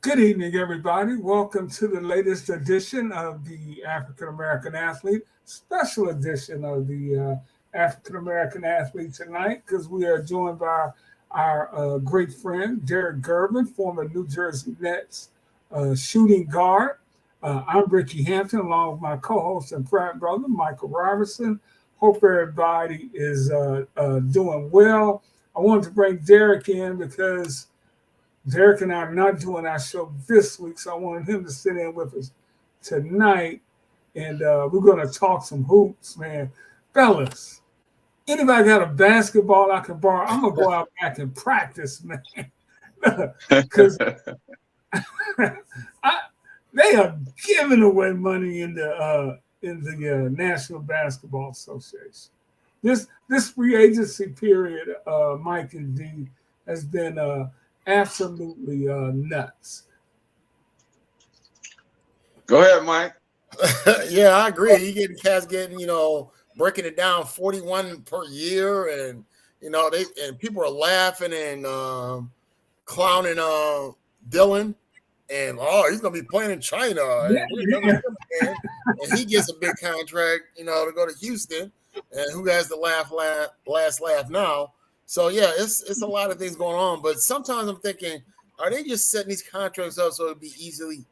Good evening, everybody. Welcome to the latest edition of the African American Athlete, special edition of the African American Athlete tonight, because we are joined by our great friend, Derek Gervin, former New Jersey Nets shooting guard. I'm Rickey Hampton, along with my co host and frat brother, Michael Roberson. Hope everybody is doing well. I wanted to bring Derek in because Derek and I are not doing our show this week, so I wanted him to sit in with us tonight, and we're going to talk some hoops, man. Fellas, anybody got a basketball I can borrow? I'm going to go out back and practice, man, because they are giving away money in the National Basketball Association. This free agency period, Mike and D, has been absolutely nuts. Go ahead, Mike. Yeah, I agree. You getting cats getting, breaking it down 41 per year, and people are laughing and clowning Dylan, and he's gonna be playing in China, and he gets a big contract, to go to Houston, and who has the last laugh now? So yeah, it's a lot of things going on, but sometimes I'm thinking, are they just setting these contracts up so it'd be easily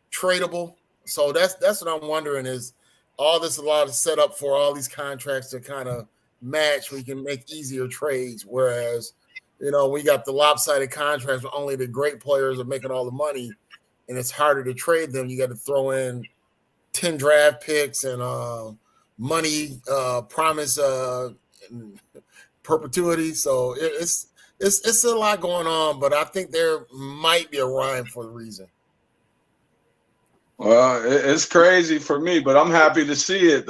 tradable? So that's what I'm wondering, is all this a lot of setup for all these contracts to kind of match. We can make easier trades, whereas we got the lopsided contracts where only the great players are making all the money, and it's harder to trade them. You got to throw in 10 draft picks and money promise. Perpetuity, so it's a lot going on, but I think there might be a rhyme for the reason. Well, it's crazy for me, but I'm happy to see it.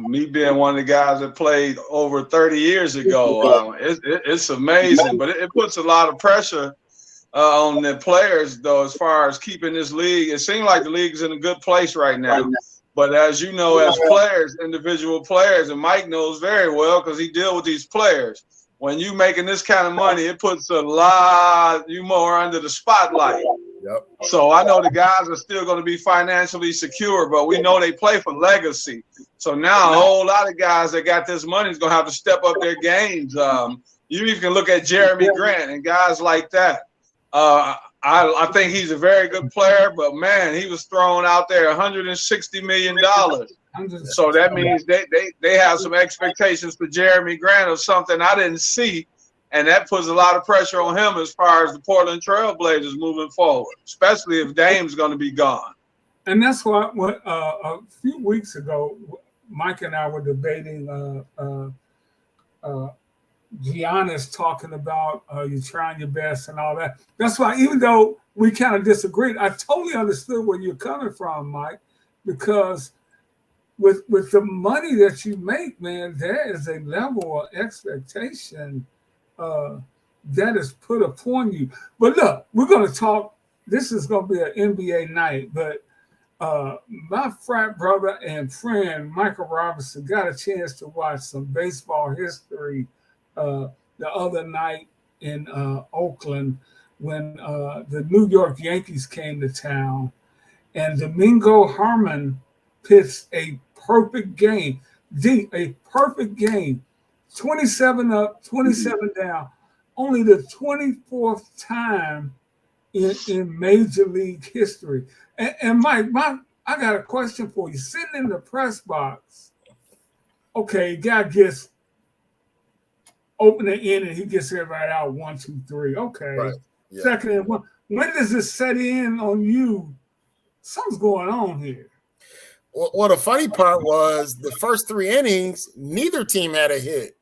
Me being one of the guys that played over 30 years ago, it's amazing, but it puts a lot of pressure on the players, though, as far as keeping this league. It seems like the league is in a good place right now. But as you know, as players, individual players, and Mike knows very well because he deals with these players, when you making this kind of money, it puts a lot you more under the spotlight. Yep. So I know the guys are still going to be financially secure, but we know they play for legacy. So now a whole lot of guys that got this money is going to have to step up their games. You even can look at Jeremy Grant and guys like that. I think he's a very good player, but man, he was thrown out there $160 million. So that means they have some expectations for Jeremy Grant of something I didn't see, and that puts a lot of pressure on him as far as the Portland Trail Blazers moving forward, especially if Dame's going to be gone. And that's why a few weeks ago, Mike and I were debating Giannis talking about you trying your best and all that. That's why, even though we kind of disagreed, I totally understood where you're coming from, Mike, because with the money that you make, man, there is a level of expectation that is put upon you. But look, we're going to talk. This is going to be an NBA night, but my frat brother and friend Michael Roberson got a chance to watch some baseball history the other night in Oakland when the New York Yankees came to town, and Domingo Harmon pitched a perfect game. A perfect game. 27 up, 27 down. Only the 24th time in Major League history. And Mike, I got a question for you. Sitting in the press box, okay, guy gets open the end and he gets everybody out 1, 2, 3. Okay. Right. Yeah. Second and one. When does this set in on you? Something's going on here. Well, the funny part was the first 3 innings, neither team had a hit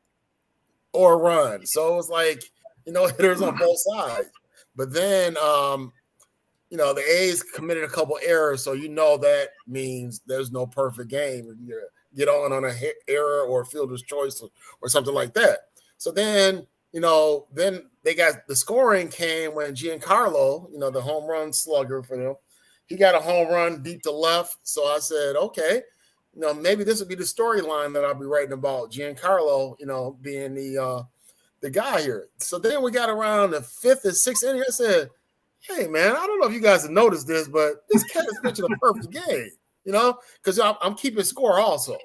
or a run. So it was like, hitters on both sides. But then, the A's committed a couple errors. So that means there's no perfect game. If you get on a hit error or a fielder's choice or something like that. So then, then they got the scoring came when Giancarlo, the home run slugger for them, he got a home run deep to left. So I said, okay, maybe this would be the storyline that I'll be writing about Giancarlo, being the guy here. So then we got around the 5th and 6th inning. I said, hey, man, I don't know if you guys have noticed this, but this cat is pitching a perfect game, because I'm keeping score also.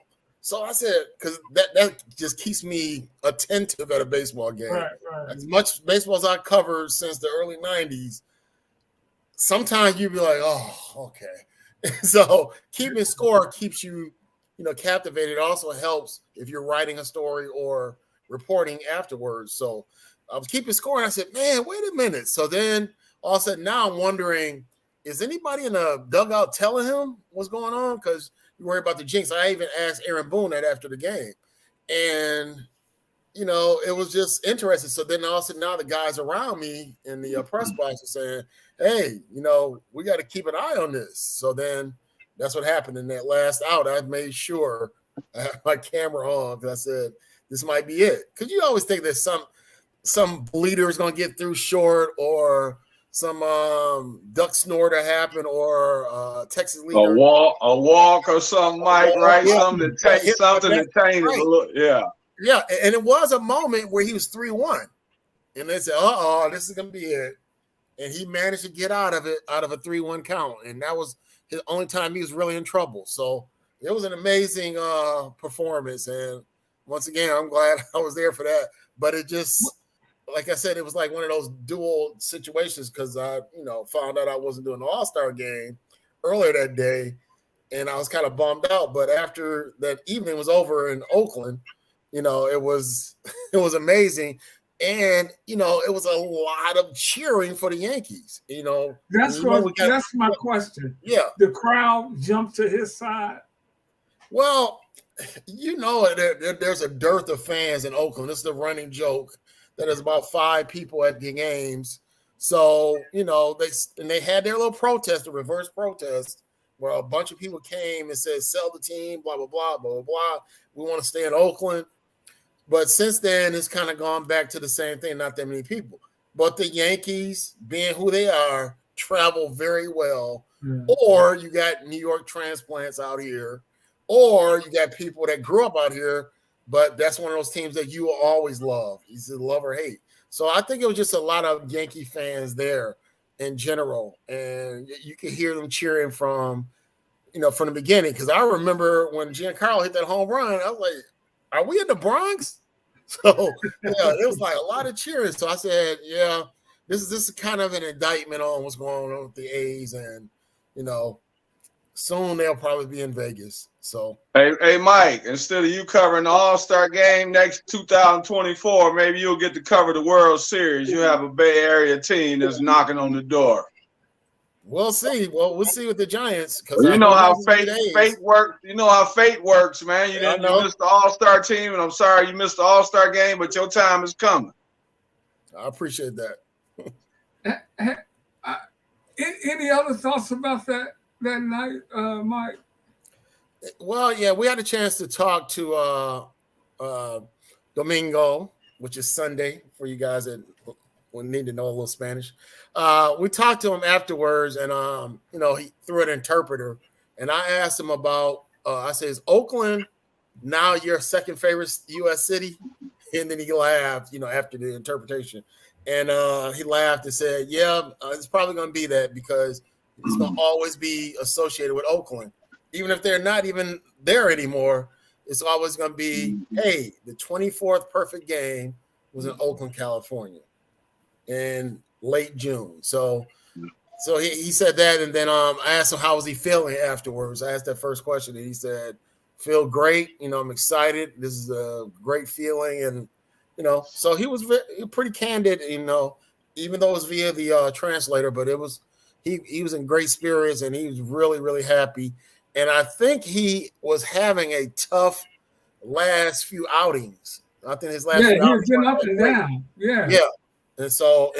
So I said, because that just keeps me attentive at a baseball game. Right. As much baseball as I covered since the early 90s, sometimes you'd be like, oh, okay. So keeping score keeps you, captivated. It also helps if you're writing a story or reporting afterwards. So I was keeping score, and I said, man, wait a minute. So then all of a sudden now I'm wondering, is anybody in the dugout telling him what's going on? Because you worry about the jinx. I even asked Aaron Boone that after the game. And, it was just interesting. So then all of a sudden now the guys around me in the press box are saying, hey, we got to keep an eye on this. So then that's what happened in that last out. I made sure I had my camera on because I said, this might be it. Because you always think that some bleeder is going to get through short or some duck snorter happen or Texas leader. A walk or something, Mike, right? Yeah. Something to take it a little, yeah. Yeah, and it was a moment where he was 3-1. And they said, this is going to be it. And he managed to get out of a 3-1 count. And that was his only time he was really in trouble. So it was an amazing performance. And once again, I'm glad I was there for that. But it just, like I said, it was like one of those dual situations because I, found out I wasn't doing the All-Star game earlier that day. And I was kind of bummed out. But after that evening was over in Oakland, it was amazing. And, it was a lot of cheering for the Yankees, That's my question. Yeah. The crowd jumped to his side. Well, there's a dearth of fans in Oakland. This is the running joke that there's about 5 people at the games. So, they had their little protest, a reverse protest, where a bunch of people came and said, sell the team, blah, blah, blah, blah, blah, blah. We want to stay in Oakland. But since then, it's kind of gone back to the same thing, not that many people. But the Yankees, being who they are, travel very well. Yeah. Or you got New York transplants out here. Or you got people that grew up out here, but that's one of those teams that you will always love. You said love or hate. So I think it was just a lot of Yankee fans there in general. And you could hear them cheering from the beginning. Because I remember when Giancarlo hit that home run, I was like, are we in the Bronx? So it was like a lot of cheering. So I said, yeah, this is kind of an indictment on what's going on with the A's, and soon they'll probably be in Vegas. So hey Mike, instead of you covering the All-Star game next 2024, maybe you'll get to cover the World Series. You have a Bay Area team that's knocking on the door. We'll see. Well, we'll see with the Giants because you know how fate works. You know how fate works, man. You missed the All-Star team, and I'm sorry you missed the All-Star game, but your time is coming. I appreciate that. Any other thoughts about that night, Mike? Well, yeah, we had a chance to talk to Domingo, which is Sunday for you guys that need to know a little Spanish. We talked to him afterwards, and he threw an interpreter, and I asked him about. I said, "Is Oakland now your second favorite U.S. city?" And then he laughed, after the interpretation, and he laughed and said, "Yeah, it's probably going to be that because it's going to always be associated with Oakland, even if they're not even there anymore. It's always going to be, hey, the 24th perfect game was in Oakland, California." In late June. So he said that, and then I asked him how was he feeling afterwards. I asked that first question, and he said, "Feel great. I'm excited. This is a great feeling." And so he was pretty candid. Even though it was via the translator, but it was he was in great spirits, and he was really, really happy. And I think he was having a tough last few outings. I think his last few outings he's been up and down. Yeah. And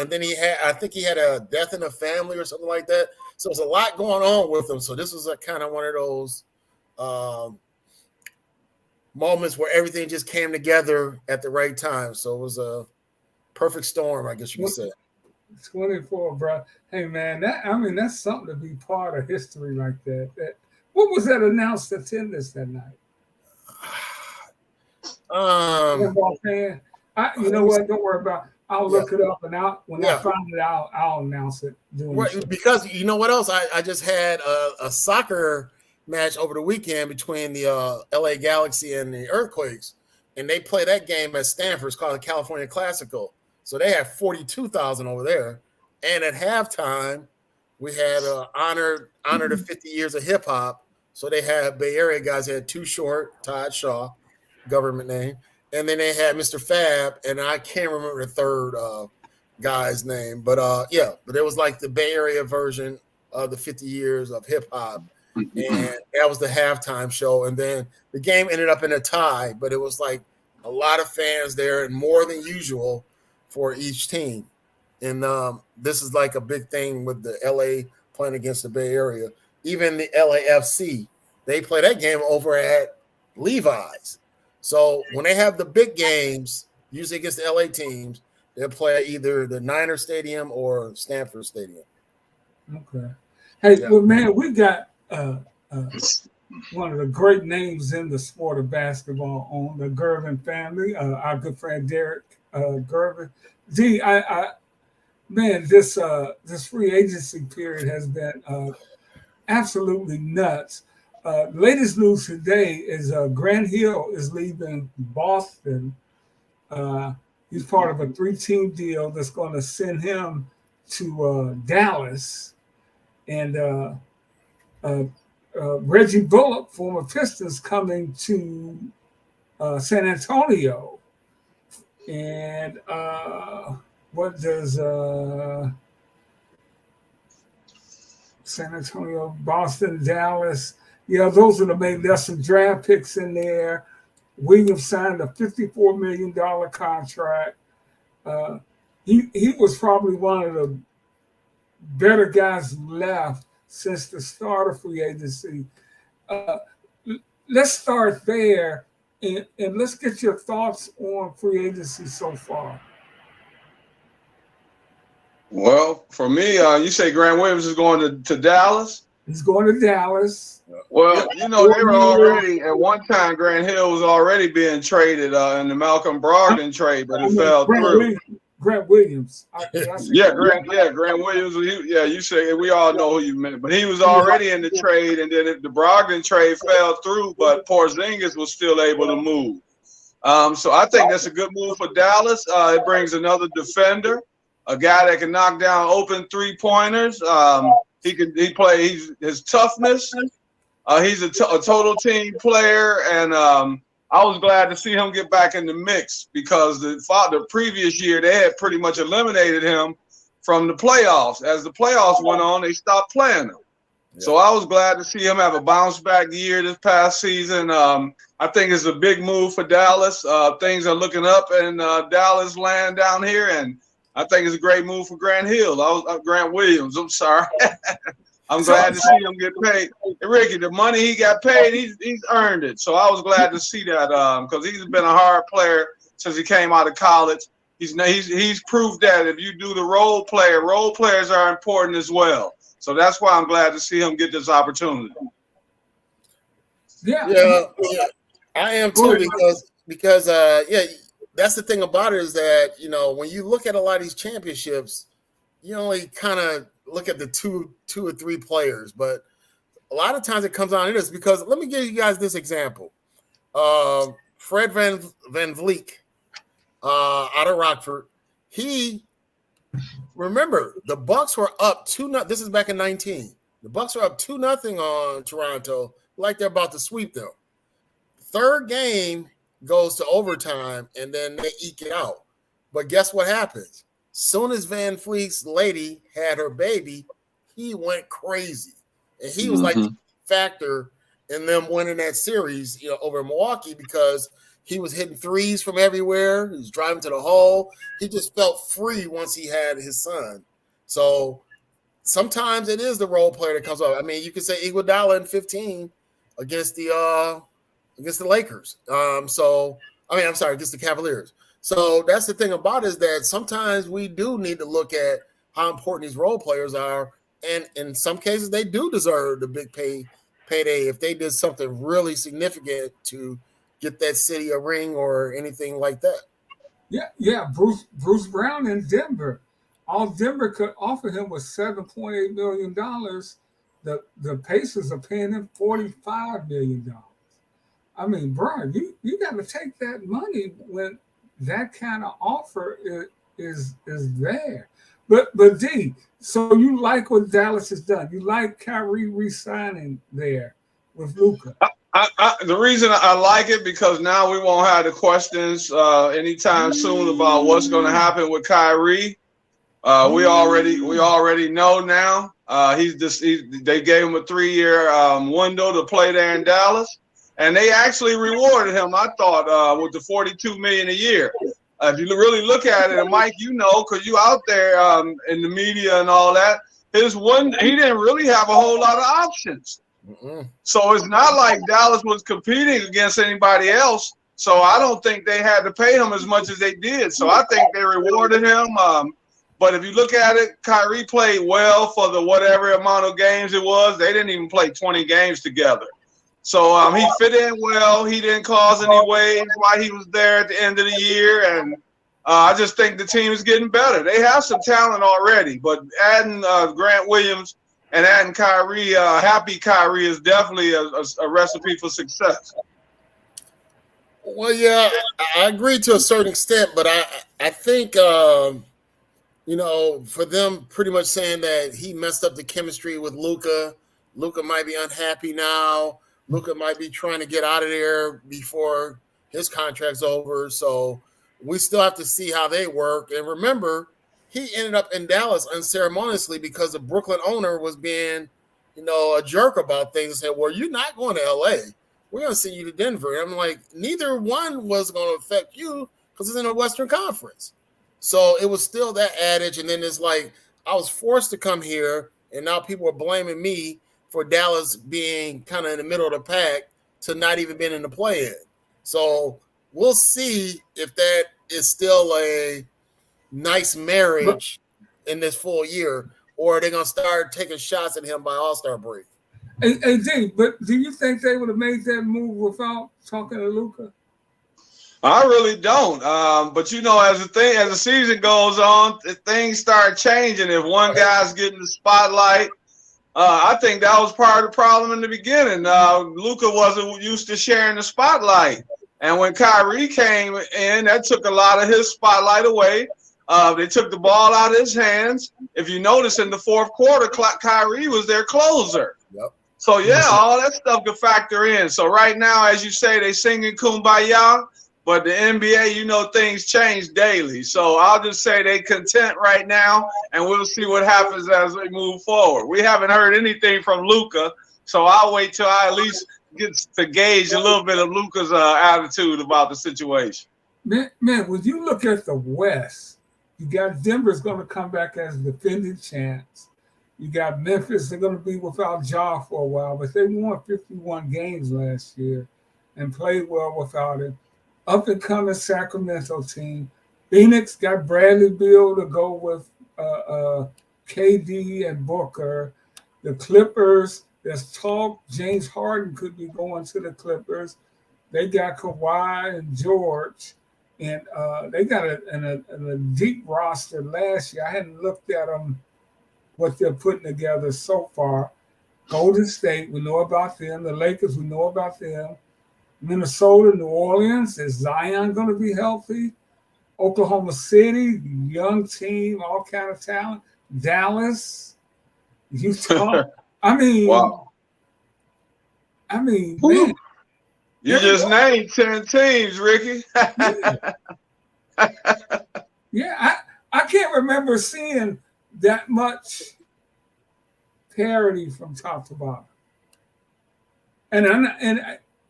then I think he had a death in the family or something like that. So there's a lot going on with him. So this was kind of one of those moments where everything just came together at the right time. So it was a perfect storm, I guess you could say. 24, bro. Hey, man, that's something to be part of history like that. What was that announced attendance that night? You know what? Don't worry about it. I'll Yeah. look it up, and when I Yeah. find it, I'll announce it. Right, because you know what else? I just had a soccer match over the weekend between the LA Galaxy and the Earthquakes, and they play that game at Stanford. It's called the California Classical. So they had 42,000 over there. And at halftime, we had honor the 50 years of hip hop. So they had Bay Area guys. They had Too Short, Todd Shaw, government name, and then they had Mr. Fab, and I can't remember the third guy's name, but it was like the Bay Area version of the 50 years of hip hop, and that was the halftime show. And then the game ended up in a tie, but it was like a lot of fans there and more than usual for each team. And this is like a big thing with the LA playing against the Bay Area. Even the LAFC, they play that game over at Levi's. So when they have the big games, usually against the LA teams, they'll play either the Niner Stadium or Stanford Stadium. Okay. Hey, well, man, we got one of the great names in the sport of basketball on the Gervin family, our good friend Derek Gervin. D, man, this free agency period has been absolutely nuts. Latest news today is Grant Hill is leaving Boston. He's part of a 3-team deal that's going to send him to Dallas. And Reggie Bullock, former Pistons, coming to San Antonio. And what does San Antonio, Boston, Dallas? Yeah, those are the main. There's some draft picks in there. Williams signed a $54 million contract. He was probably one of the better guys left since the start of free agency. Let's start there, and let's get your thoughts on free agency so far. Well, for me, you say Grant Williams is going to Dallas? He's going to Dallas. Well, you know, they were already, at one time, Grant Hill was already being traded in the Malcolm Brogdon trade, but it fell through. Grant Williams. Grant Williams. You say, we all know who you meant, but he was already in the trade, and then the Brogdon trade fell through, but Porzingis was still able to move. So I think that's a good move for Dallas. It brings another defender, a guy that can knock down open three-pointers. His toughness. He's a total team player, and I was glad to see him get back in the mix because the previous year they had pretty much eliminated him from the playoffs. As the playoffs went on, they stopped playing him. Yeah. So I was glad to see him have a bounce back year this past season. I think it's a big move for Dallas. Things are looking up in Dallas land down here, and I think it's a great move for Grant Williams. I'm sorry. I'm glad to see him get paid. Hey, Ricky, the money he got paid, he's earned it. So I was glad to see that because he's been a hard player since he came out of college. He's proved that if you do the role players are important as well. So that's why I'm glad to see him get this opportunity. Yeah, I am too because that's the thing about it is that, you know, when you look at a lot of these championships, you only kind of look at the two or three players, but a lot of times it comes down to this because let me give you guys this example. Fred Van Vliet out of Rockford. Remember the Bucks were up 2-0. This is back in 19. The Bucks were up 2-0 on Toronto, like they're about to sweep them. Third game goes to overtime, and then they eke it out. But guess what happens? Soon as Van Vliet's lady had her baby, he went crazy. And he was like the factor in them winning that series, you know, over Milwaukee because he was hitting threes from everywhere. He was driving to the hole. He just felt free once he had his son. So sometimes it is the role player that comes up. I mean, you could say Iguodala in 15 against the Lakers. Against the Cavaliers. So that's the thing about it is that sometimes we do need to look at how important these role players are. And in some cases, they do deserve the big payday if they did something really significant to get that city a ring or anything like that. Yeah. Bruce Brown in Denver. All Denver could offer him was $7.8 million. The Pacers are paying him $45 million. I mean, bro, you got to take that money when that kind of offer is there. But D, so you like what Dallas has done? You like Kyrie re-signing there with Luka? The reason I like it because now we won't have the questions anytime soon about what's going to happen with Kyrie. We already know now. They gave him a 3-year window to play there in Dallas, and they actually rewarded him. I thought with the $42 million a year. If you really look at it, and Mike, you know, because you out there in the media and all that, he didn't really have a whole lot of options. So it's not like Dallas was competing against anybody else. So I don't think they had to pay him as much as they did. So I think they rewarded him. But if you look at it, Kyrie played well for the whatever amount of games it was. They didn't even play 20 games together. So he fit in well. He didn't cause any waves while he was there at the end of the year. And I just think the team is getting better. They have some talent already. But adding Grant Williams and adding Kyrie, happy Kyrie, is definitely a recipe for success. Well, yeah, I agree to a certain extent, but I think for them pretty much saying that he messed up the chemistry with Luka. Luka might be unhappy now. Luka might be trying to get out of there before his contract's over. So we still have to see how they work. And remember, he ended up in Dallas unceremoniously because the Brooklyn owner was being, a jerk about things and said, well, you're not going to LA. We're going to send you to Denver. And I'm like, neither one was going to affect you because it's in the Western Conference. So it was still that adage. And then it's like, I was forced to come here. And now people are blaming me for Dallas being kind of in the middle of the pack to not even being in the play-in. So we'll see if that is still a nice marriage in this full year, or are they going to start taking shots at him by All-Star break? Hey, D, but do you think they would have made that move without talking to Luka? I really don't. But as the season goes on, things start changing. If one guy's getting the spotlight, I think that was part of the problem in the beginning. Luka wasn't used to sharing the spotlight. And when Kyrie came in, that took a lot of his spotlight away. They took the ball out of his hands. If you notice in the fourth quarter, Kyrie was their closer. Yep. So, all that stuff could factor in. So right now, as you say, they singing Kumbaya. But the NBA, things change daily. So I'll just say they content right now, and we'll see what happens as we move forward. We haven't heard anything from Luka, so I'll wait till I at least get to gauge a little bit of Luka's attitude about the situation. Man, when you look at the West, you got Denver's going to come back as defending champs. You got Memphis, they're going to be without Ja for a while, but they won 51 games last year and played well without him. Up and coming Sacramento team. Phoenix got Bradley Beal to go with KD and Booker. The Clippers, there's talk James Harden could be going to the Clippers. They got Kawhi and George, and they got a deep roster last year. I hadn't looked at them, what they're putting together so far. Golden State, we know about them. The Lakers, we know about them. Minnesota, New Orleans, is Zion going to be healthy? Oklahoma City, young team, all kind of talent. Dallas, Utah. Wow. Man. You just named 10 teams, Ricky. Yeah, I can't remember seeing that much parity from top to bottom. And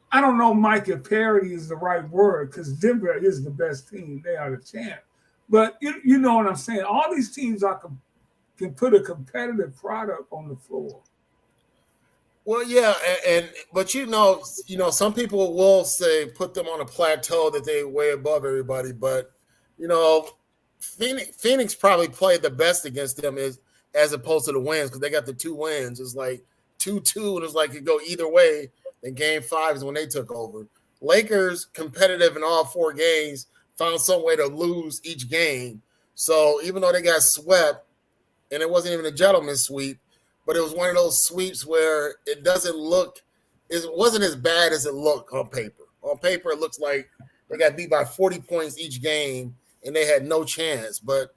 I don't know, Mike, if parity is the right word, because Denver is the best team. They are the champ. But you know what I'm saying. All these teams can put a competitive product on the floor. Well, yeah, but some people will say put them on a plateau that they're way above everybody. But Phoenix probably played the best against them as opposed to the wins, because they got the 2 wins. It's like 2-2, and it's like it go either way. And Game 5 is when they took over. Lakers competitive in all 4 games. found some way to lose each game. So even though they got swept, and it wasn't even a gentleman's sweep, but it was one of those sweeps where it wasn't as bad as it looked on paper. On paper, it looks like they got beat by 40 points each game, and they had no chance. But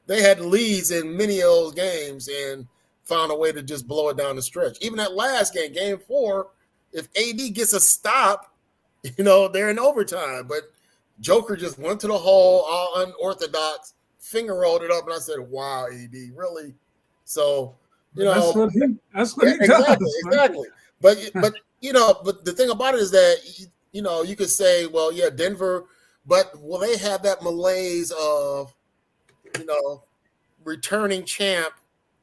they had leads in many of those games and found a way to just blow it down the stretch. Even that last game, game 4, if AD gets a stop, they're in overtime. But Joker just went to the hole, all unorthodox, finger rolled it up, and I said, "Wow, AD, really?" So, that's what he exactly, does. Exactly. But the thing about it is that you could say, well, yeah, Denver, but will they have that malaise of returning champ?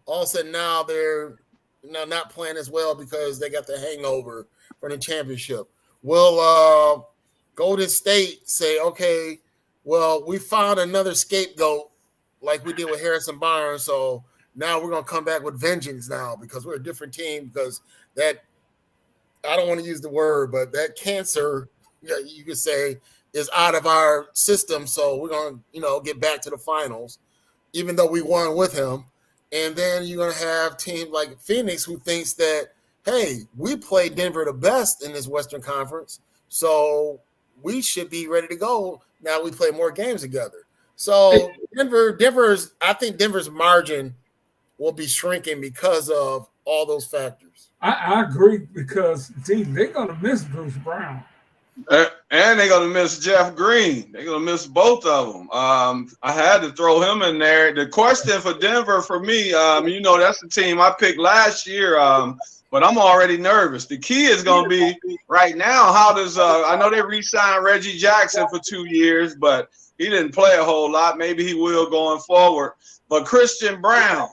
All of a sudden now they're not playing as well because they got the hangover from the championship. Will Golden State say, okay, well, we found another scapegoat like we did with Harrison Barnes, so now we're going to come back with vengeance now because we're a different team, because that, I don't want to use the word, but that cancer, you could say, is out of our system, so we're going to get back to the finals, even though we won with him. And then you're going to have teams like Phoenix who thinks that, hey, we played Denver the best in this Western Conference, so we should be ready to go. Now we play more games together. So I think Denver's margin will be shrinking because of all those factors. I agree, because they're going to miss Bruce Brown. And they're going to miss Jeff Green. They're going to miss both of them. I had to throw him in there. The question for Denver, for me, that's the team I picked last year, but I'm already nervous. The key is going to be right now, how does I know they re-signed Reggie Jackson for 2 years, but he didn't play a whole lot. Maybe he will going forward. But Christian Brown,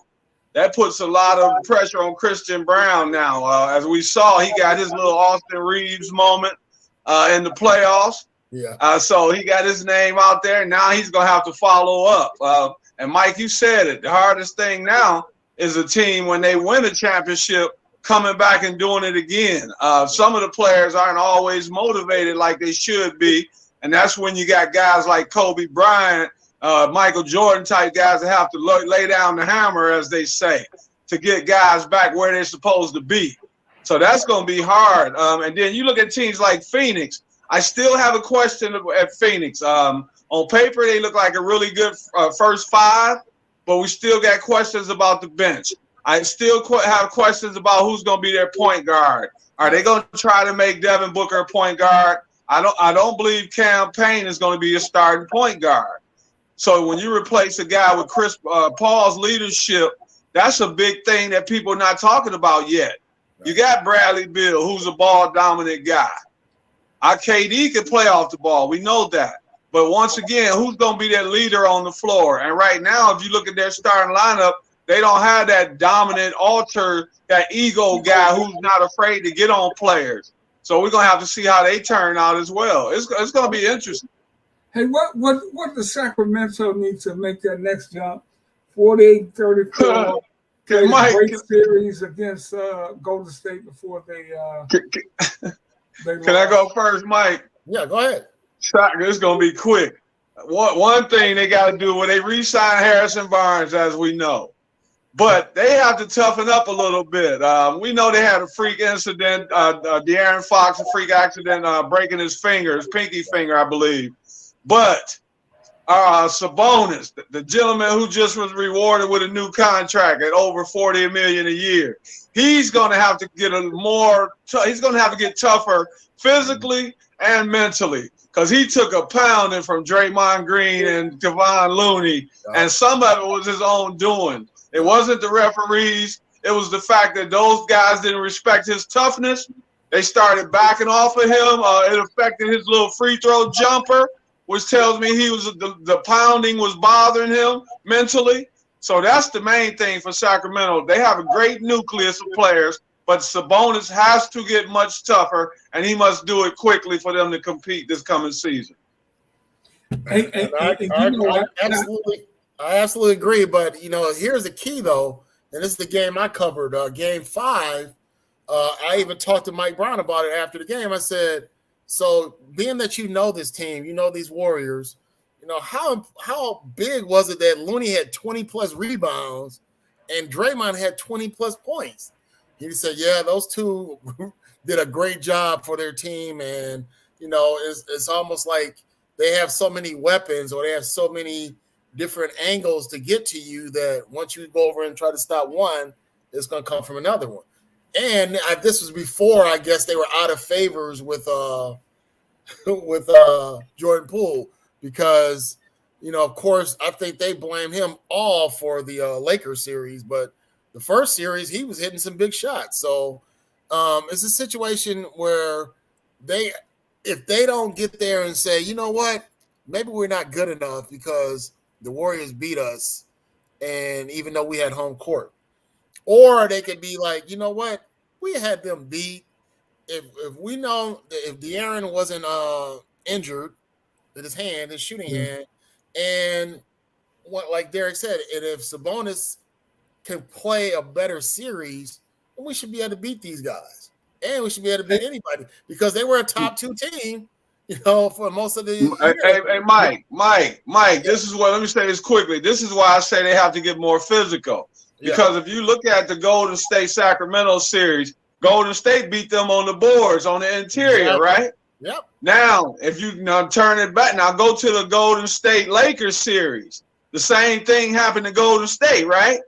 that puts a lot of pressure on Christian Brown now. As we saw, he got his little Austin Reeves moment in the playoffs. Yeah. So he got his name out there. Now he's going to have to follow up. And Mike, you said it. The hardest thing now is a team, when they win a championship, coming back and doing it again. Some of the players aren't always motivated like they should be. And that's when you got guys like Kobe Bryant, Michael Jordan type guys that have to lay down the hammer, as they say, to get guys back where they're supposed to be. So that's going to be hard. And then you look at teams like Phoenix. I still have a question at Phoenix. On paper, they look like a really good first 5, but we still got questions about the bench. I still have questions about who's going to be their point guard. Are they going to try to make Devin Booker a point guard? I don't believe Cam Payne is going to be a starting point guard. So when you replace a guy with Chris Paul's leadership, that's a big thing that people are not talking about yet. You got Bradley Beal, who's a ball-dominant guy. Our KD can play off the ball. We know that. But once again, who's going to be that leader on the floor? And right now, if you look at their starting lineup, they don't have that dominant alter, that ego guy who's not afraid to get on players. So we're going to have to see how they turn out as well. It's going to be interesting. Hey, what does Sacramento need to make that next jump? 48-34. Can Mike, great series against Golden State before they can I go first, Mike? Yeah, go ahead. It's going to be quick. One thing they got to do when they re-sign Harrison Barnes, as we know, but they have to toughen up a little bit. We know they had a freak incident, De'Aaron Fox, a freak accident, breaking his pinky finger, I believe. But Sabonis, the gentleman who just was rewarded with a new contract at over $40 million a year, he's going to have to get he's going to have to get tougher physically and mentally, because he took a pounding from Draymond Green and Kevon Looney, and some of it was his own doing. It wasn't the referees. It was the fact that those guys didn't respect his toughness. They started backing off of him. It affected his little free throw jumper, which tells me the pounding was bothering him mentally. So that's the main thing for Sacramento. They have a great nucleus of players, but Sabonis has to get much tougher, and he must do it quickly for them to compete this coming season. I absolutely agree. But, here's the key, though, and this is the game I covered, Game 5. I even talked to Mike Brown about it after the game. I said, so being that you know this team, you know these Warriors, how big was it that Looney had 20 plus rebounds and Draymond had 20 plus points? He said, yeah, those two did a great job for their team. And, it's almost like they have so many weapons or they have so many different angles to get to you that once you go over and try to stop one, it's going to come from another one. And this was before, I guess, they were out of favors with Jordan Poole because, of course, I think they blame him all for the Lakers series, but the first series he was hitting some big shots. So it's a situation where if they don't get there and say, you know what, maybe we're not good enough because the Warriors beat us, and even though we had home court, or they could be like, you know what, we had them beat. If we know that if De'Aaron wasn't injured with his shooting hand, and what like Derek said, and if Sabonis can play a better series, then we should be able to beat these guys, and we should be able to beat anybody because they were a top 2 team, for most of the year. Hey, Mike. This is what. Let me say this quickly. This is why I say they have to get more physical. Because if you look at the Golden State Sacramento series, Golden State beat them on the boards on the interior, right? Yep. Now, if you turn it back, now go to the Golden State Lakers series. The same thing happened to Golden State, right?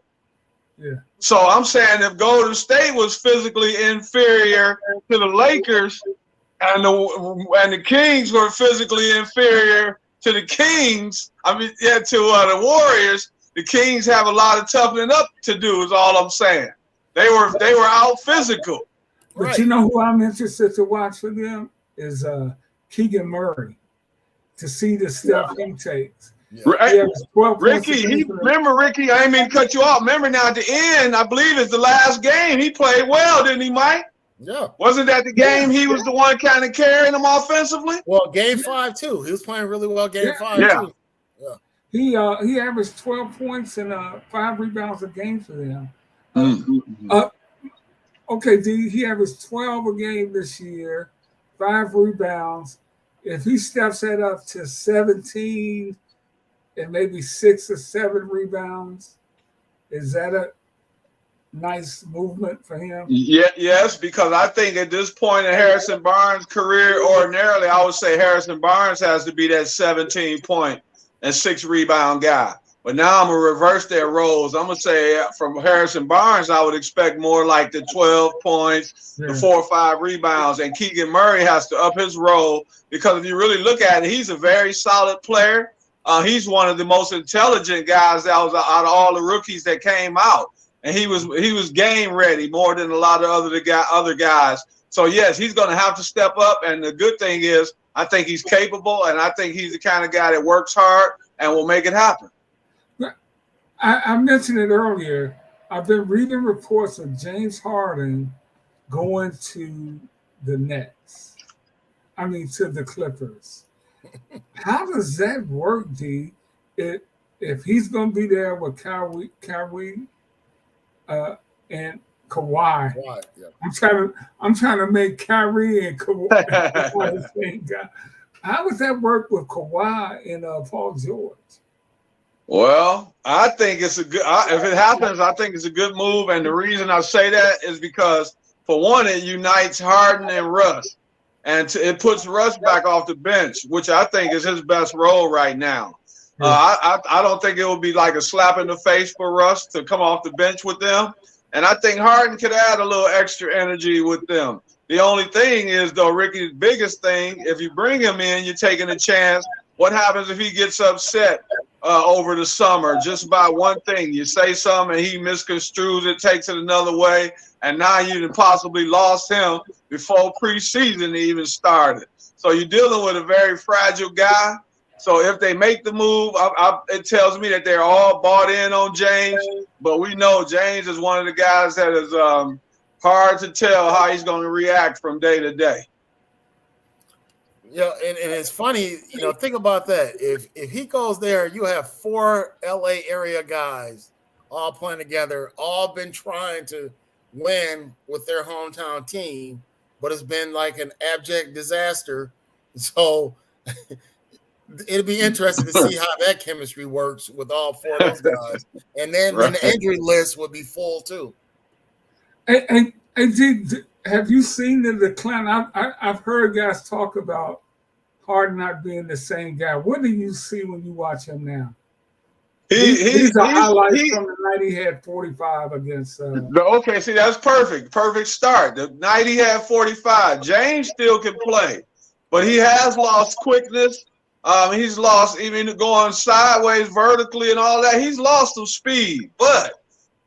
Yeah. So I'm saying if Golden State was physically inferior to the Lakers and the Kings were physically inferior to the Kings, to the Warriors, the Kings have a lot of toughening up to do is all I'm saying. They were out physical. But right. You know who I'm interested to watch for them is Keegan Murray to see the stuff he takes. Yeah. Remember, Ricky, I didn't mean to cut you off. Remember now at the end, I believe it's the last game, he played well, didn't he, Mike? Yeah. Wasn't that the game he was the one kind of carrying them offensively? Well, game 5 too. He was playing really well game 5 too. Yeah. He averaged 12 points and 5 rebounds a game for them. Okay, D, he averaged 12 a game this year, 5 rebounds. If he steps that up to 17 and maybe 6 or 7 rebounds, is that a nice movement for him? Yes, because I think at this point in Harrison Barnes' career, ordinarily, I would say Harrison Barnes has to be that 17-point and 6 rebound guy. But now I'm going to reverse their roles. I'm going to say from Harrison Barnes, I would expect more like the 12 points, the 4 or 5 rebounds. And Keegan Murray has to up his role because if you really look at it, he's a very solid player. He's one of the most intelligent guys that was out of all the rookies that came out. And he was game ready more than a lot of other guys. So, yes, he's going to have to step up. And the good thing is I think he's capable, and I think he's the kind of guy that works hard and will make it happen. I mentioned it earlier. I've been reading reports of James Harden going to the Nets. To the Clippers. How does that work, D? If he's going to be there with Kyrie and Kawhi. Yeah. I'm trying to make Kyrie and Kawhi the same guy. How would that work with Kawhi and Paul George? Well, I think it's a good. If it happens, I think it's a good move. And the reason I say that is because, for one, it unites Harden and Russ, and it puts Russ back off the bench, which I think is his best role right now. I don't think it would be like a slap in the face for Russ to come off the bench with them. And I think Harden could add a little extra energy with them. The only thing is, though, Ricky's biggest thing, if you bring him in, you're taking a chance. What happens if he gets upset over the summer just by one thing? You say something and he misconstrues it, takes it another way, and now you possibly lost him before preseason even started. So you're dealing with a very fragile guy. So if they make the move, it tells me that they're all bought in on James. But we know James is one of the guys that is hard to tell how he's going to react from day to day. Yeah, and it's funny, think about that. If he goes there, you have 4 LA area guys all playing together, all been trying to win with their hometown team, but it's been like an abject disaster. So it'll be interesting to see how that chemistry works with all four of those guys. And then the injury list will be full too. And have you seen the decline? I've heard guys talk about Harden not being the same guy. What do you see when you watch him now? These are highlights from the night he had 45 against. Okay, see, that's perfect. Perfect start. The night he had 45. James still can play, but he has lost quickness. He's lost even going sideways vertically and all that. He's lost some speed, but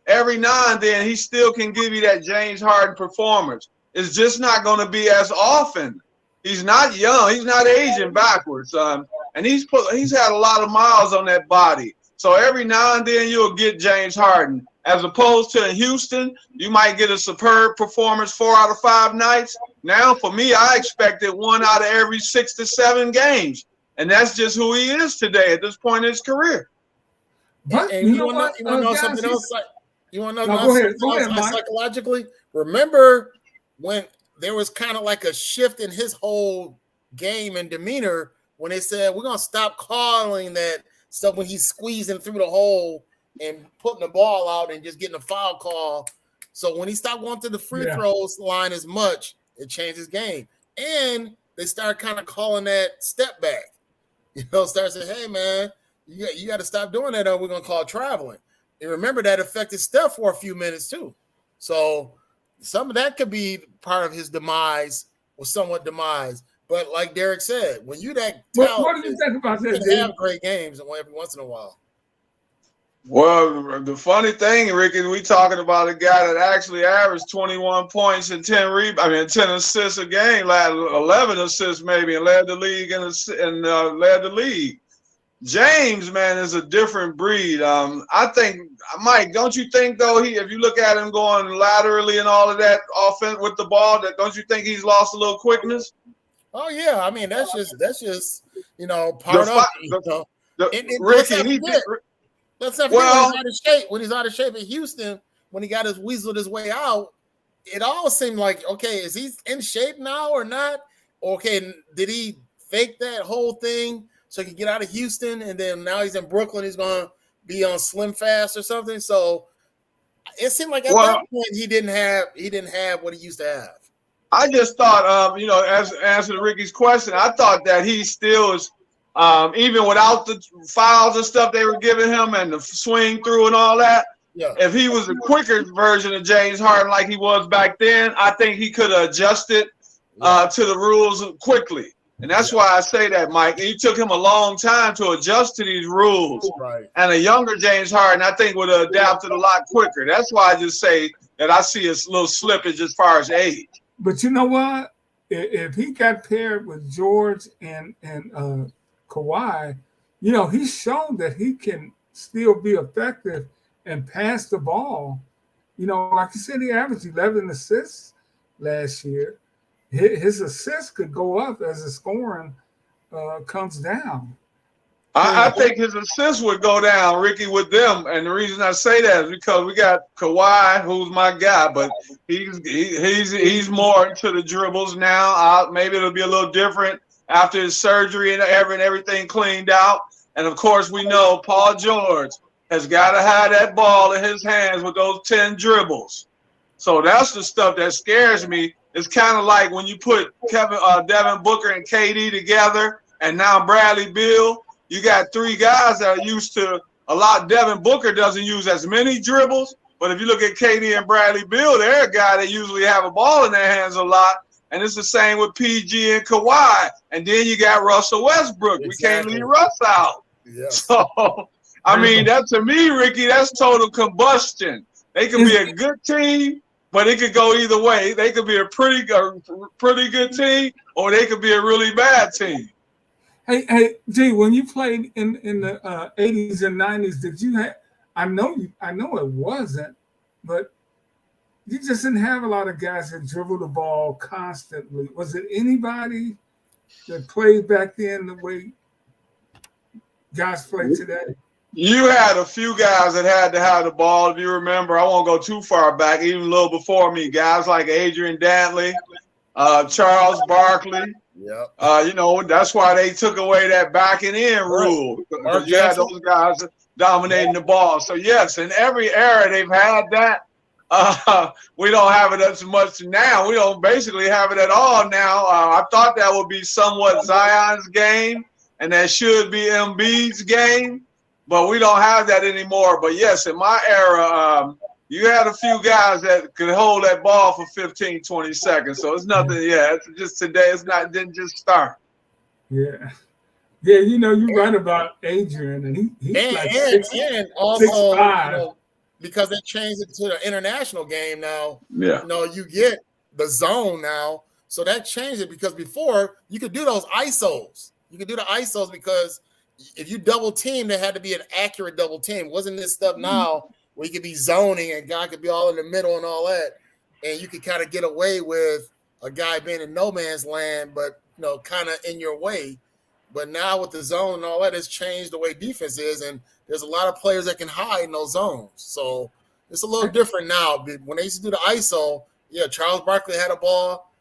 every now and then he still can give you that James Harden performance. It's just not going to be as often. He's not young. He's not aging backwards. And he's had a lot of miles on that body. So every now and then you'll get James Harden. As opposed to in Houston, you might get a superb performance 4 out of 5 nights. Now, for me, I expected 1 out of every 6 to 7 games. And that's just who he is today at this point in his career. But you want to know something else? You want to know something else psychologically? Remember when there was kind of like a shift in his whole game and demeanor when they said, we're going to stop calling that stuff when he's squeezing through the hole and putting the ball out and just getting a foul call. So when he stopped going to the free throws line as much, it changed his game. And they started kind of calling that step back. Start saying, hey, man, you got to stop doing that or we're going to call traveling. And remember that affected Steph for a few minutes too. So some of that could be part of his demise or somewhat demise. But like Derek said, when you that talented, what do you think about that? You have great games every once in a while. Well, the funny thing, Ricky, we talking about a guy that actually averaged 21 points and 10 assists a game, 11 assists maybe, and led the league led the league. James, man, is a different breed. I think, Mike, don't you think though if you look at him going laterally and all of that offense with the ball, don't you think he's lost a little quickness? Oh yeah, I mean that's just part of it. Let's not forget when he's out of shape at Houston, when he got weaseled his way out, it all seemed like, okay, is he in shape now or not? Okay, did he fake that whole thing so he could get out of Houston and then now he's in Brooklyn, he's gonna be on Slim Fast or something? So it seemed like at that point he didn't have what he used to have. I just thought, as answer Ricky's question, I thought that he still is, even without the fouls and stuff they were giving him and the swing through and all that, if he was a quicker version of James Harden like he was back then, I think he could have adjusted to the rules quickly. And that's why I say that, Mike. It took him a long time to adjust to these rules. Right. And a younger James Harden, I think, would have adapted a lot quicker. That's why I just say that I see a little slippage as far as age. But you know what? If he got paired with George and Kawhi, he's shown that he can still be effective and pass the ball. Like you said, he averaged 11 assists last year. His assists could go up as the scoring comes down. I think his assists would go down, Ricky, with them. And the reason I say that is because we got Kawhi, who's my guy, but he's more into the dribbles now. Maybe it'll be a little different after his surgery and everything cleaned out. And, of course, we know Paul George has got to have that ball in his hands with those 10 dribbles. So that's the stuff that scares me. It's kind of like when you put Devin Booker and KD together and now Bradley Beal. You got 3 guys that are used to a lot. Devin Booker doesn't use as many dribbles, but if you look at KD and Bradley Beal, they're a guy that usually have a ball in their hands a lot. And it's the same with PG and Kawhi. And then you got Russell Westbrook. Exactly. We can't leave Russ out. Yes. So, I mean, that to me, Ricky, that's total combustion. They could be a good team, but it could go either way. They could be a pretty good team, or they could be a really bad team. Hey, G, when you played in the 80s and 90s, did you have? I know it wasn't, but you just didn't have a lot of guys that dribble the ball constantly. Was it anybody that played back then the way guys play today? You had a few guys that had to have the ball. If you remember, I won't go too far back, even a little before me. Guys like Adrian Dantley, Charles Barkley. That's why they took away that backing in rule. Because you had those guys dominating the ball. So, yes, in every era they've had that. We don't have it as much now. We don't basically have it at all now. I thought that would be somewhat Zion's game, and that should be Embiid's game, but we don't have that anymore. But, yes, in my era, you had a few guys that could hold that ball for 15, 20 seconds. So it's nothing. Yeah, it's just today. It didn't just start. Yeah. Yeah, you're right about Adrian, and he's like 6'5". Because they changed it to the international game now. Yeah. You get the zone now. So that changed it because before you could do those ISOs. You could do the ISOs because if you double team, there had to be an accurate double team. Wasn't this stuff now where you could be zoning and guy could be all in the middle and all that. And you could kind of get away with a guy being in no man's land, but kind of in your way. But now with the zone and all that, it's changed the way defense is, and there's a lot of players that can hide in those zones. So it's a little different now. When they used to do the ISO, Charles Barkley had a ball,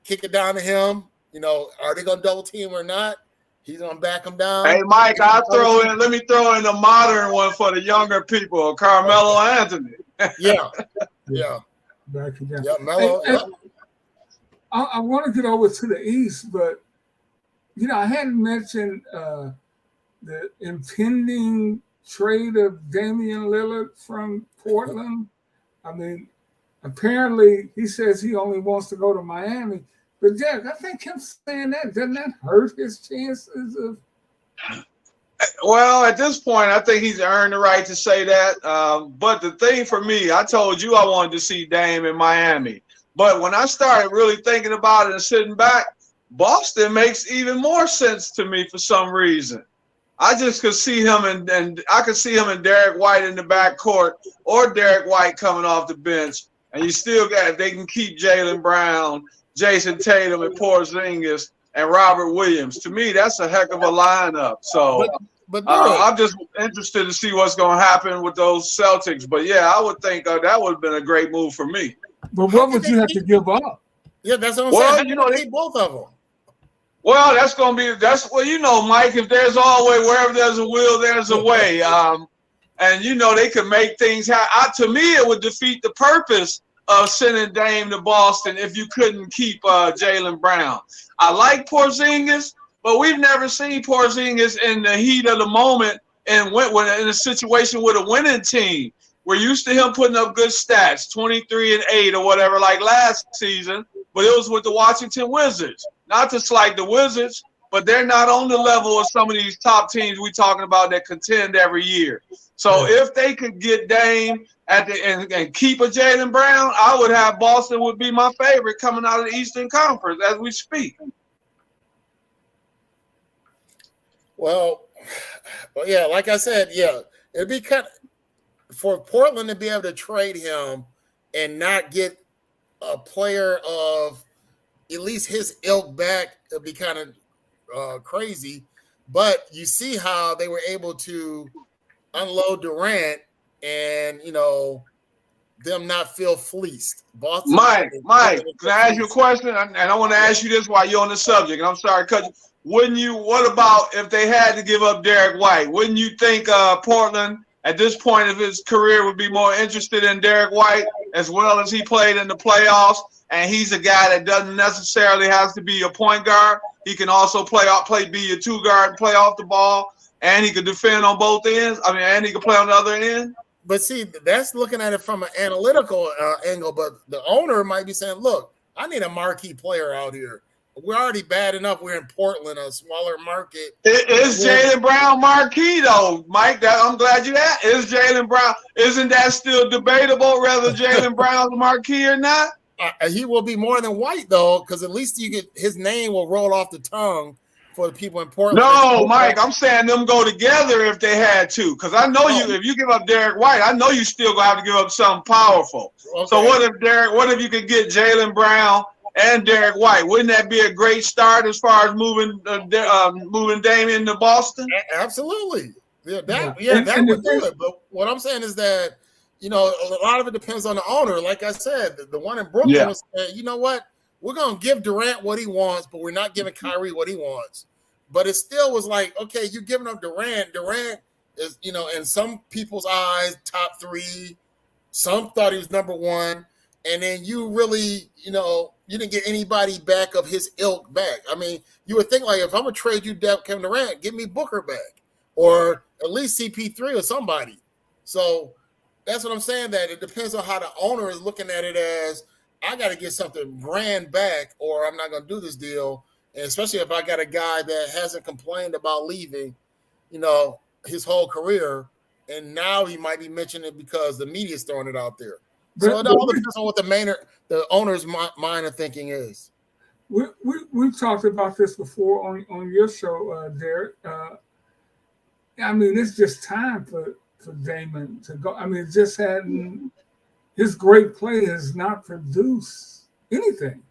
kick it down to him. Are they going to double team or not? He's going to back him down. Hey, Mike, let me throw in the modern one for the younger people, Carmelo Anthony. Yeah. Back again. Yeah, Melo. I want to get over to the East, but I hadn't mentioned the impending trade of Damian Lillard from Portland. I mean, apparently he says he only wants to go to Miami. But, Jack, I think him saying that, doesn't that hurt his chances of? Well, at this point, I think he's earned the right to say that. But the thing for me, I told you I wanted to see Dame in Miami. But when I started really thinking about it and sitting back, Boston makes even more sense to me for some reason. I just could see him and I could see him and Derek White in the backcourt, or Derek White coming off the bench. And you still got, if they can keep Jaylen Brown, Jason Tatum, and Porzingis, and Robert Williams. To me, that's a heck of a lineup. So I'm just interested to see what's going to happen with those Celtics. But, yeah, I would think that would have been a great move for me. But what would you have to give up? Yeah, that's what I'm saying. They both of them. Well, that's going to be Mike, if there's always, wherever there's a will, there's a way. And, they could make things happen. To me, it would defeat the purpose of sending Dame to Boston if you couldn't keep Jaylen Brown. I like Porzingis, but we've never seen Porzingis in the heat of the moment and when in a situation with a winning team. We're used to him putting up good stats, 23-8 or whatever, like last season, but it was with the Washington Wizards. Not to slight the Wizards, but they're not on the level of some of these top teams we're talking about that contend every year. So if they could get Dame and keep a Jaylen Brown, I would have Boston would be my favorite coming out of the Eastern Conference as we speak. Well, yeah, like I said, it'd be kind of for Portland to be able to trade him and not get a player of at least his ilk back. It'd be kind of crazy. But you see how they were able to unload Durant and, them not feel fleeced. Boston, Mike, can I ask you a question? And I want to ask you this while you're on the subject. And I'm sorry to cut you. What about if they had to give up Derek White? Wouldn't you think Portland at this point of his career would be more interested in Derek White as well as he played in the playoffs? And he's a guy that doesn't necessarily have to be a point guard. He can also be a two guard and play off the ball, and he can defend on both ends. And he can play on the other end. But see, that's looking at it from an analytical angle. But the owner might be saying, "Look, I need a marquee player out here. We're already bad enough. We're in Portland, a smaller market." Is Jaylen Brown marquee though, Mike? I'm glad you asked. Is Jaylen Brown? Isn't that still debatable whether Jaylen Brown's marquee or not? He will be more than White though, because at least his name will roll off the tongue for the people in Portland. No, Mike, I'm saying them go together if they had to, because I know if you give up Derek White, I know you still gonna have to give up something powerful. Okay. So what if you could get Jaylen Brown and Derek White? Wouldn't that be a great start as far as moving Damian to Boston? Absolutely. That would do it. But what I'm saying is that, a lot of it depends on the owner. Like I said, the one in Brooklyn was saying, you know what? we're going to give Durant what he wants, but we're not giving Kyrie what he wants. But it still was like, okay, you're giving up Durant. Durant is, in some people's eyes, top 3. Some thought he was number 1. And then you really, you didn't get anybody back of his ilk back. I mean, you would think, like, if I'm going to trade you Kevin Durant, give me Booker back. Or at least CP3 or somebody. So that's what I'm saying, that it depends on how the owner is looking at it as, I got to get something grand back or I'm not going to do this deal. And especially if I got a guy that hasn't complained about leaving, his whole career, and now he might be mentioning it because the media's throwing it out there. So it all depends on what the owner's mind of thinking is. We've talked about this before on your show, Derek. I mean, it's just time for Damon to go. I mean, just hadn't. His great play has not produced anything.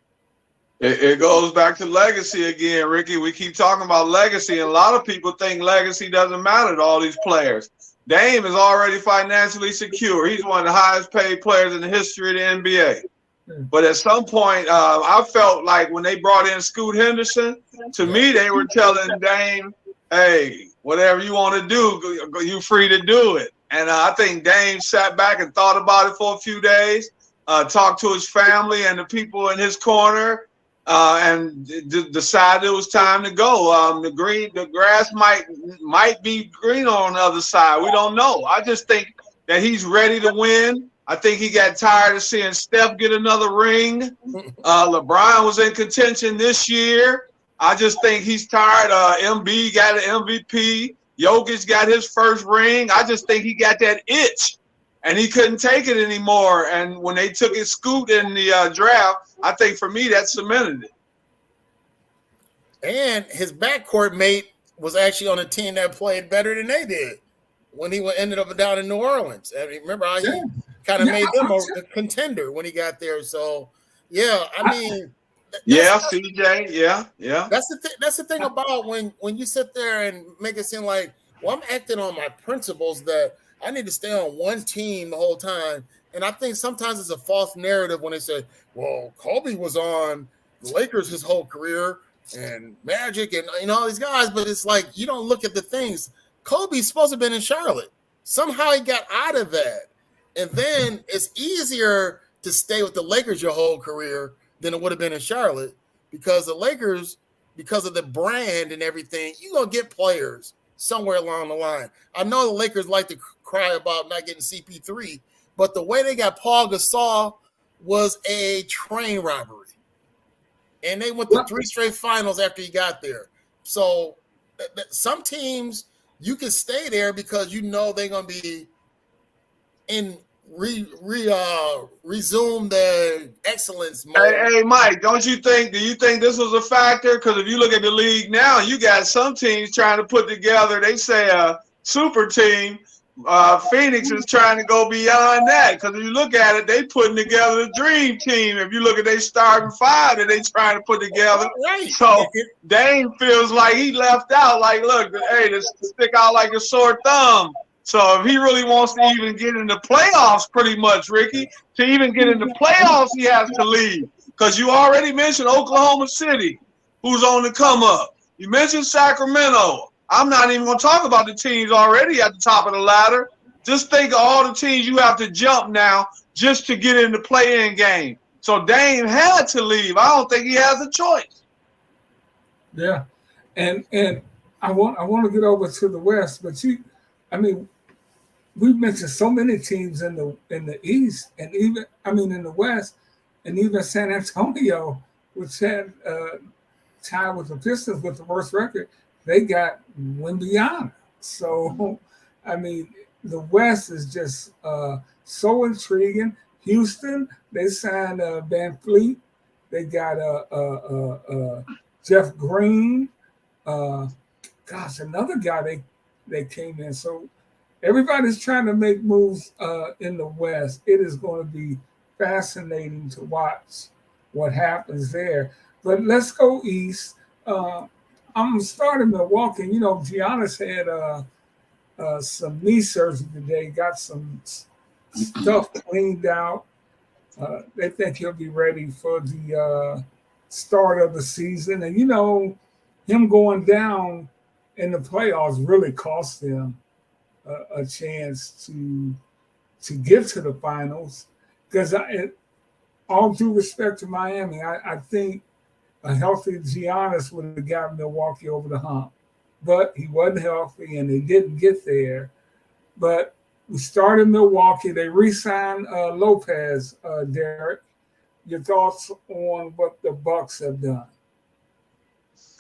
It goes back to legacy again, Ricky. We keep talking about legacy, and a lot of people think legacy doesn't matter to all these players. Dame is already financially secure. He's one of the highest paid players in the history of the NBA. But at some point, I felt like when they brought in Scoot Henderson, to me, they were telling Dame, hey, whatever you want to do, you're free to do it. And I think Dame sat back and thought about it for a few days, talked to his family and the people in his corner, and decided it was time to go. The grass might be greener on the other side. We don't know. I just think that he's ready to win. I think he got tired of seeing Steph get another ring. LeBron was in contention this year. I just think he's tired. MB got an MVP. Jokic got his first ring. I just think he got that itch, and he couldn't take it anymore. And when they took his Scoot in the draft, I think for me that cemented it. And his backcourt mate was actually on a team that played better than they did when he ended up down in New Orleans. I mean, remember how he kind of made them a contender when he got there. So, yeah, I mean. CJ, yeah. That's the thing about when you sit there and make it seem like, well, I'm acting on my principles that I need to stay on one team the whole time. And I think sometimes it's a false narrative when they say, well, Kobe was on the Lakers his whole career and Magic and all these guys, but it's like you don't look at the things. Kobe's supposed to have been in Charlotte. Somehow he got out of that. And then it's easier to stay with the Lakers your whole career than it would have been in Charlotte, because the Lakers, because of the brand and everything, you're going to get players somewhere along the line. I know the Lakers like to cry about not getting CP3, but the way they got Paul Gasol was a train robbery. And they went to 3 straight finals after he got there. So some teams, you can stay there because you know they're going to be in resume the excellence mode. Hey, Mike, do you think this was a factor? Because if you look at the league now, you got some teams trying to put together, they say a super team. Phoenix is trying to go beyond that, because if you look at it, they putting together a dream team. If you look at their starting 5 that they trying to put together, right. So Dame feels like he left out. Like, look, hey, this stick out like a sore thumb. So if he really wants to even get in the playoffs, pretty much, Ricky, to even get in the playoffs, he has to leave. Because you already mentioned Oklahoma City, who's on the come up. You mentioned Sacramento. I'm not even going to talk about the teams already at the top of the ladder. Just think of all the teams you have to jump now just to get in the play-in game. So Dame had to leave. I don't think he has a choice. Yeah, and I want to get over to the West, but we've mentioned so many teams in the East, and even in the West, and even San Antonio, which had tied with the Pistons with the worst record, they got Wembanyama. So, the West is just so intriguing. Houston, they signed Van Fleet. They got Jeff Green. Another guy they came in. So everybody's trying to make moves in the West. It is going to be fascinating to watch what happens there. But let's go East. I'm starting Milwaukee. Giannis had some knee surgery today, got some stuff cleaned out. They think he'll be ready for the start of the season. And, you know, him going down in the playoffs really cost them a chance to get to the finals. Because all due respect to Miami, I think a healthy Giannis would have got Milwaukee over the hump. But he wasn't healthy, and they didn't get there. But we started Milwaukee. They re-signed Lopez, Derek. Your thoughts on what the Bucks have done?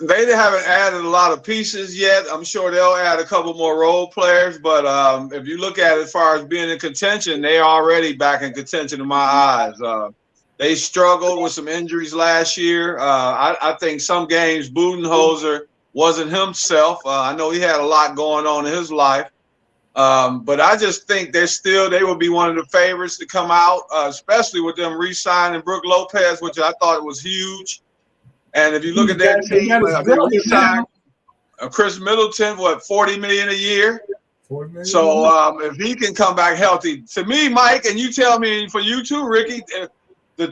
They haven't added a lot of pieces yet. I'm sure they'll add a couple more role players. But if you look at it as far as being in contention, they are already back in contention in my eyes. They struggled with some injuries last year. I think some games Budenholzer wasn't himself. I know he had a lot going on in his life. But I just think they will be one of the favorites to come out, especially with them re-signing Brook Lopez, which I thought was huge. And if you look at that team, they re-signed Chris Middleton, $40 million a year. So if he can come back healthy, to me, Mike, and you tell me for you too, Ricky,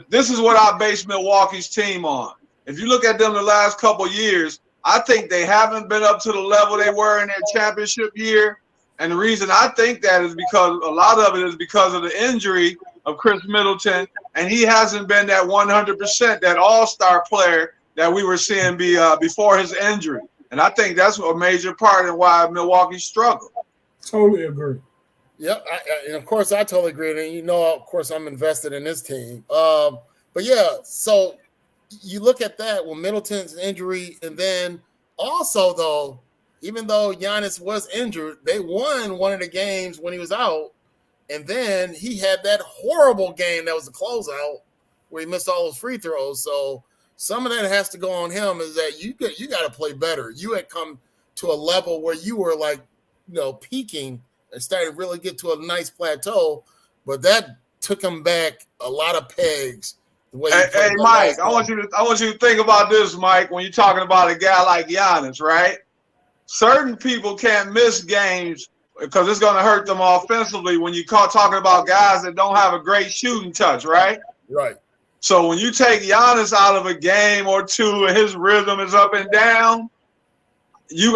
this is what I base Milwaukee's team on. If you look at them the last couple of years, I think they haven't been up to the level they were in their championship year. And the reason I think that is because a lot of it is because of the injury of Chris Middleton, and he hasn't been that 100%, that all-star player that we were seeing before his injury. And I think that's a major part in why Milwaukee struggled. Totally agree. Yep, and of course I totally agree. And you know, of course, I'm invested in this team. But yeah, so you look at that with Middleton's injury, and then also though, even though Giannis was injured, they won one of the games when he was out, and then he had that horrible game that was the closeout where he missed all those free throws. So some of that has to go on him. Is that you got to play better. You had come to a level where you were like, you know, peaking and started to really get to a nice plateau, but that took him back a lot of pegs. Hey, Mike, I want you to think about this, Mike. When you're talking about a guy like Giannis, right? Certain people can't miss games because it's going to hurt them offensively when you talking about guys that don't have a great shooting touch, right? Right. So when you take Giannis out of a game or two and his rhythm is up and down,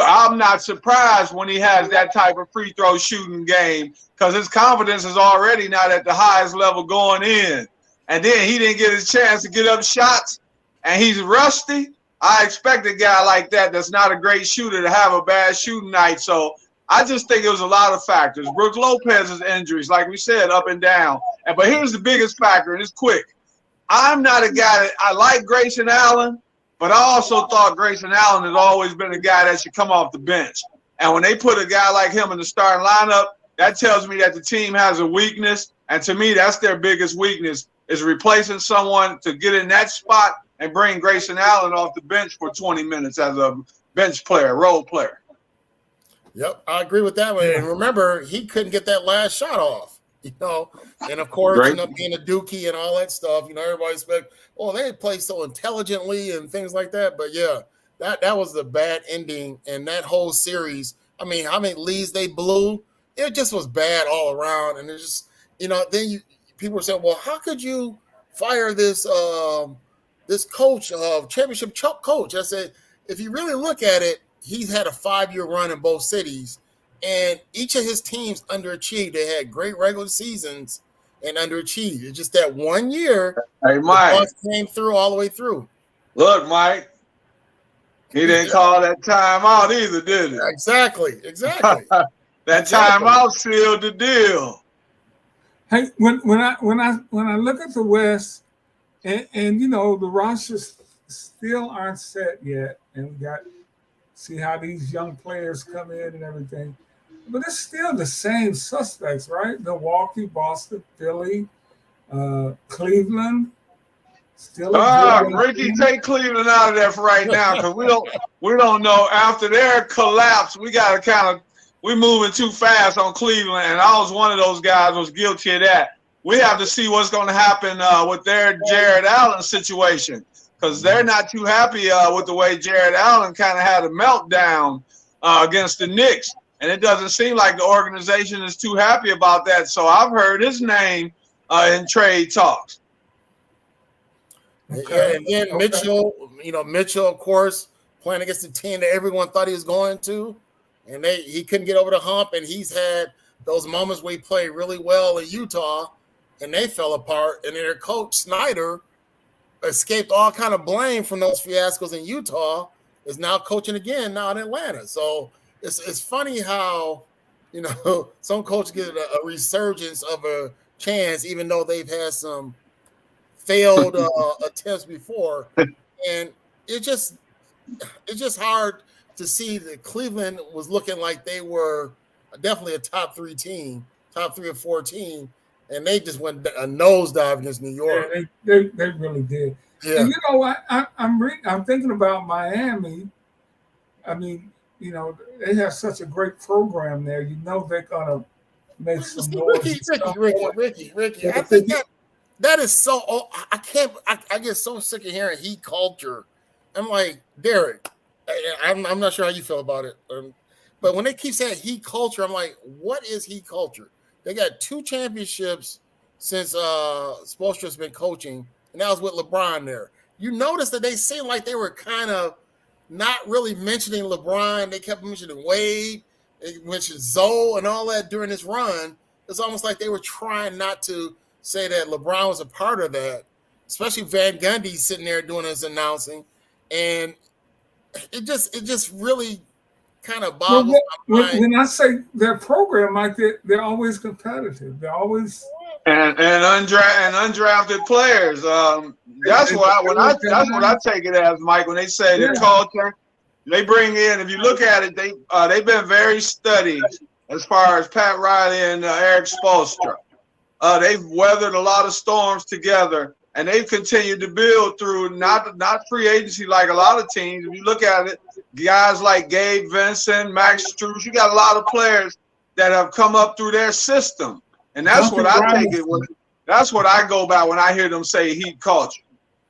I'm not surprised when he has that type of free throw shooting game because his confidence is already not at the highest level going in. And then he didn't get his chance to get up shots and he's rusty. I expect a guy like that that's not a great shooter to have a bad shooting night. So I just think it was a lot of factors. Brook Lopez's injuries, like we said, up and down. But here's the biggest factor, and it's quick. I'm not a guy that I like Grayson Allen, but I also thought Grayson Allen has always been a guy that should come off the bench. And when they put a guy like him in the starting lineup, that tells me that the team has a weakness. And to me, that's their biggest weakness, is replacing someone to get in that spot and bring Grayson Allen off the bench for 20 minutes as a bench player, role player. Yep, I agree with that one. And remember, he couldn't get that last shot off, you know. And of course, you know, being a dookie and all that stuff, you know, everybody expect, oh, they play so intelligently and things like that. But yeah, that was a bad ending. And that whole series, I mean, how many leads they blew? It just was bad all around. And it just, you know, then people were saying, well, how could you fire this this coach, championship coach? I said, if you really look at it, he's had a 5-year run in both cities, and each of his teams underachieved. They had great regular seasons and underachieved. It's just that 1 year, hey, Mike, the Bucks came through all the way through. Look, Mike, he didn't call that timeout either, did he? Exactly. That timeout sealed the deal. Hey, when I look at the West, and you know, the rosters still aren't set yet, and we got to see how these young players come in and everything. But it's still the same suspects, right? Milwaukee, Boston, Philly, Cleveland. Still. Ricky, take Cleveland out of there for right now because we don't know. After their collapse, we got to we're moving too fast on Cleveland, and I was one of those guys was guilty of that. We have to see what's going to happen with their Jared Allen situation because they're not too happy with the way Jared Allen kind of had a meltdown against the Knicks, and it doesn't seem like the organization is too happy about that. So I've heard his name in trade talks. Yeah, and then Mitchell, Mitchell, of course, playing against the team that everyone thought he was going to, and he couldn't get over the hump, and he's had those moments where he played really well in Utah, and they fell apart, and then their coach Snyder escaped all kind of blame from those fiascos in Utah, is now coaching again now in Atlanta. So it's funny how, some coaches get a resurgence of a chance, even though they've had some failed attempts before. And it's just hard to see that Cleveland was looking like they were definitely a top 3 or 4 team, and they just went a nosedive against New York. Yeah, they really did. Yeah. And I'm thinking about Miami. I mean, they have such a great program there. They're gonna make some noise. Ricky. I think that is so. I get so sick of hearing heat culture. I'm like, Derek, I'm not sure how you feel about it, but when they keep saying heat culture, I'm like, what is heat culture? They got 2 championships since Spoelstra's been coaching, and that was with LeBron there. You notice that they seem like they were kind of not really mentioning LeBron. They kept mentioning Wade, they mentioned Zoe and all that during this run. It's almost like they were trying not to say that LeBron was a part of that, especially Van Gundy sitting there doing his announcing. And it just really kind of boggles my mind. When I say their program, like they're always competitive. They're always and undrafted players. That's what I take it as, Mike. When they say the culture, they bring in. If you look at it, they've been very studied as far as Pat Riley and Eric Spoelstra. They've weathered a lot of storms together, and they've continued to build through not free agency like a lot of teams. If you look at it, guys like Gabe Vincent, Max Strus, you got a lot of players that have come up through their system, and that's what I take it. That's what I go by when I hear them say heat culture.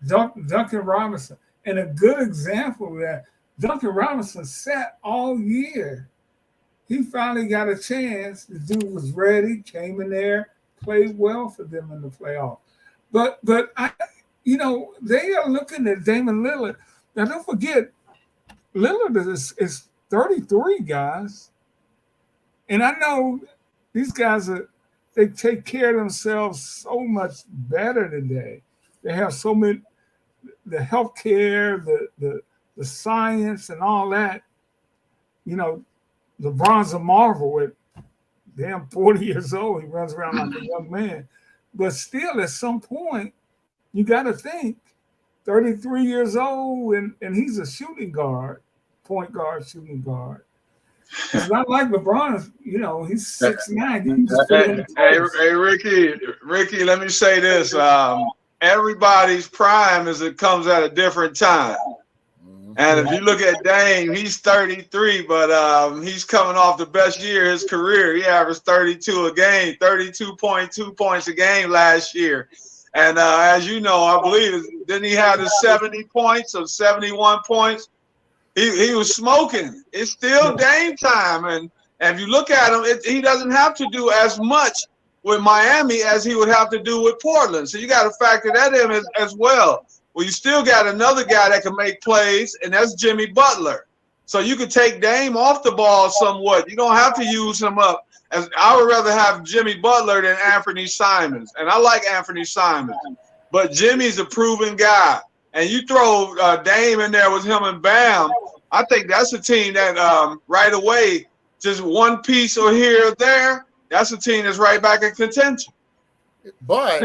Duncan Robinson, and a good example of that. Duncan Robinson sat all year. He finally got a chance. The dude was ready, came in there, played well for them in the playoffs. But they are looking at Damian Lillard. Now, don't forget, Lillard is 33, guys. And I know these guys they take care of themselves so much better today. They have so many, the healthcare, the science and all that. LeBron's a marvel at damn 40 years old. He runs around like a young man. But still, at some point, you got to think 33 years old, and he's a shooting guard, point guard, shooting guard. It's not like LeBron, he's 6'9". Hey, Ricky, let me say this. Everybody's prime comes at a different time. And if you look at Dame, he's 33, but he's coming off the best year of his career. He averaged 32 a game, 32.2 points a game last year. And as you know, I believe, didn't he have the 70 points or 71 points? He was smoking. It's still Dame time. And if you look at him, he doesn't have to do as much with Miami as he would have to do with Portland. So you got to factor that in as well. Well, you still got another guy that can make plays, and that's Jimmy Butler. So you could take Dame off the ball somewhat. You don't have to use him up. I would rather have Jimmy Butler than Anthony Simons. And I like Anthony Simons. But Jimmy's a proven guy. And you throw Dame in there with him and Bam, I think that's a team that right away, just one piece or here or there, that's a team that's right back in contention. What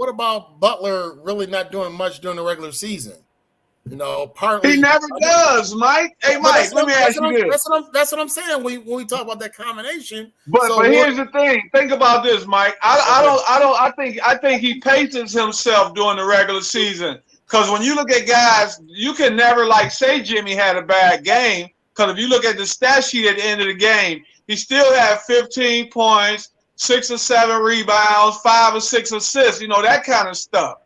about Butler really not doing much during the regular season? Partly he never does, Mike. Hey, Mike, let me ask you this. That's what I'm saying when we talk about that combination. But here's the thing. Think about this, Mike. I think he paces himself during the regular season. Because when you look at guys, you can never say Jimmy had a bad game. Because if you look at the stat sheet at the end of the game, he still had 15 points, 6 or 7 rebounds, 5 or 6 assists, that kind of stuff.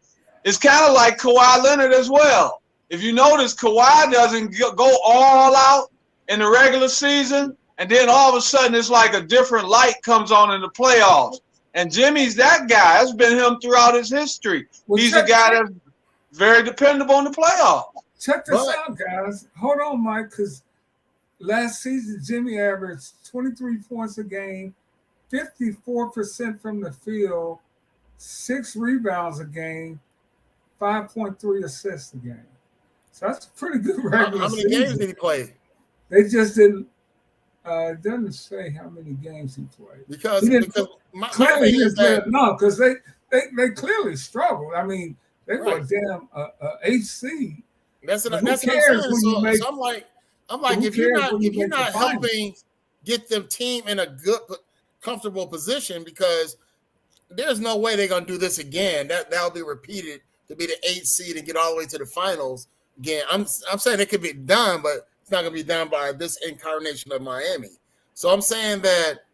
It's kind of like Kawhi Leonard as well. If you notice, Kawhi doesn't go all out in the regular season, and then all of a sudden it's like a different light comes on in the playoffs. And Jimmy's that guy. That's been him throughout his history. He's a guy that's very dependable in the playoffs. Check this out, guys. Hold on, Mike, because last season Jimmy averaged 23 points a game, 54% from the field, 6 rebounds a game, 5.3 assists a game. So that's a pretty good regular season. How many games did he play? They just didn't. It doesn't say how many games he played. Because my clearly thing is that because they clearly struggled. I mean, they were a damn HC. That's what I'm saying. So I'm like, if you're not helping get the team in a good, comfortable position, because there's no way they're gonna do this again. That'll be repeated to be the 8th seed and get all the way to the finals again. I'm saying it could be done, but it's not gonna be done by this incarnation of Miami. So I'm saying that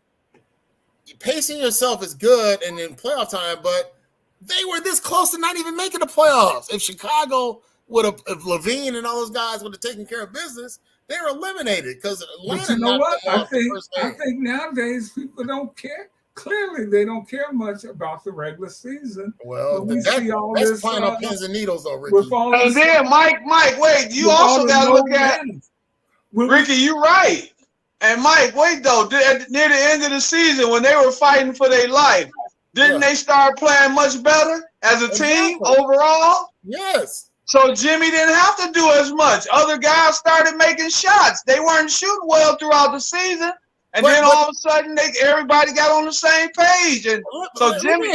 pacing yourself is good and in playoff time, but they were this close to not even making the playoffs. If Chicago if Levine and all those guys would have taken care of business, they were eliminated because Atlanta. But you know what? I think nowadays people don't care. Clearly, they don't care much about the regular season. Well, that's playing on pins and needles, though, Ricky. And then, Mike, wait, you also got to look at Ricky. You're right. And Mike, wait though. Near the end of the season, when they were fighting for their life, didn't they start playing much better as a team overall? Yes. So Jimmy didn't have to do as much. Other guys started making shots. They weren't shooting well throughout the season. And then all of a sudden, everybody got on the same page. And so Jimmy.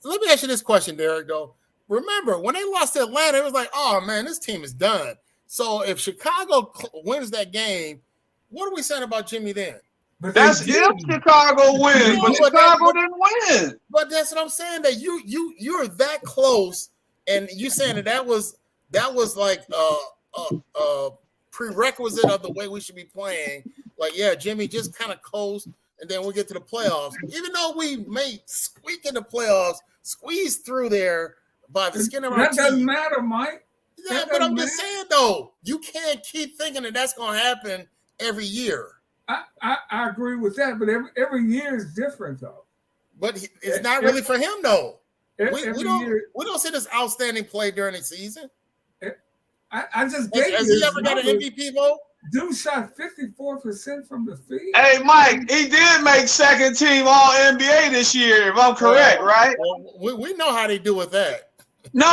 Let me ask you this question, Derek, though. Remember, when they lost to Atlanta, it was like, oh, man, this team is done. So if Chicago wins that game, what are we saying about Jimmy then? But that's if Chicago wins, but Chicago didn't win. But that's what I'm saying, that you're that close, and you saying that was like a prerequisite of the way we should be playing. Like, yeah, Jimmy just kind of coast, and then we'll get to the playoffs. Even though we may squeak in the playoffs, squeeze through there by the skin of our teeth. That doesn't matter, Mike. Yeah, but I'm just saying, though, you can't keep thinking that that's going to happen every year. I agree with that, but every year is different, though. But it's not really for him, though. We don't see this outstanding play during the season. I just gave Has he ever got an MVP vote? Dude shot 54% from the field. Hey, Mike, he did make second team All NBA this year, if I'm correct, right? Well, we know how they do with that. No,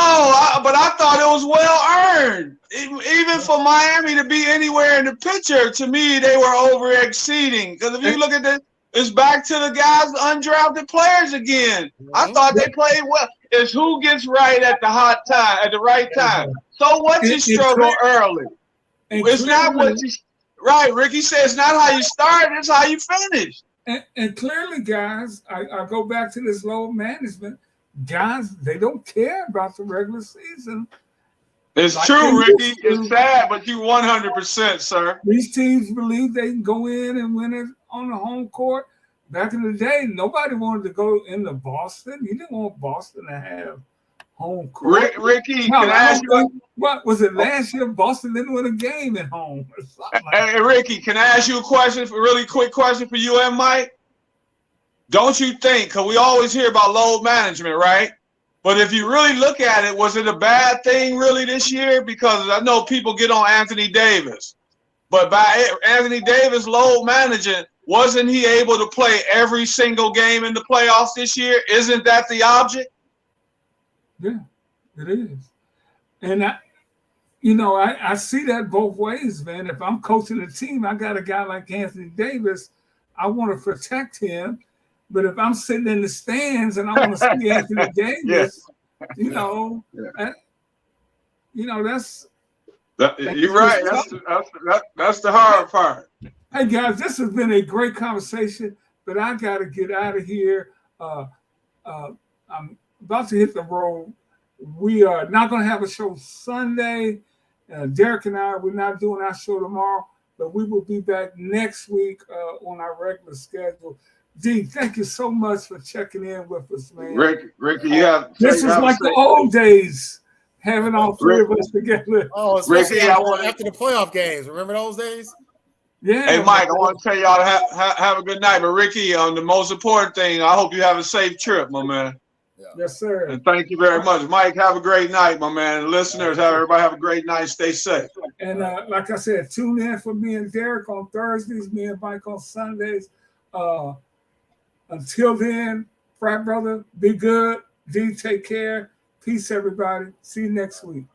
but I thought it was well earned. Even for Miami to be anywhere in the picture, to me, they were over exceeding. Because if you look at it's back to the guys, undrafted players again. I thought they played well. It's who gets right at the right time. So what you struggle early. It's not what you right. Ricky says it's not how you start, it's how you finish. And clearly, guys, I go back to this low management. Guys, they don't care about the regular season. It's true, Ricky. It's sad, but you 100%, sir. These teams believe they can go in and win it on the home court. Back in the day, nobody wanted to go into Boston. You didn't want Boston to have home court. Ricky, can I ask you what was it last year? Boston didn't win a game at home. Hey, Ricky, can I ask you a really quick question for you and Mike? Don't you think, because we always hear about load management, right? But if you really look at it, was it a bad thing really this year? Because I know people get on Anthony Davis. But by Anthony Davis load managing, wasn't he able to play every single game in the playoffs this year? Isn't that the object? Yeah, it is. And I see that both ways, man. If I'm coaching a team, I got a guy like Anthony Davis, I want to protect him. But if I'm sitting in the stands and I want to see Anthony Davis, that's you're right. That's the hard part. Hey guys, this has been a great conversation, but I got to get out of here. I'm about to hit the road. We are not going to have a show Sunday. Derek and we're not doing our show tomorrow, but we will be back next week on our regular schedule. D, thank you so much for checking in with us, man. Ricky, this is like the old days, having all three of us together. Oh, especially Ricky, after the playoff games. Remember those days? Yeah. Hey, Mike, I want to tell y'all to have a good night. But Ricky, the most important thing, I hope you have a safe trip, my man. Yeah. Yes, sir. And thank you very much. Mike, have a great night, my man. Listeners, everybody have a great night. Stay safe. And like I said, tune in for me and Derek on Thursdays, me and Mike on Sundays. Until then, frat brother, be good. D, take care. Peace, everybody. See you next week.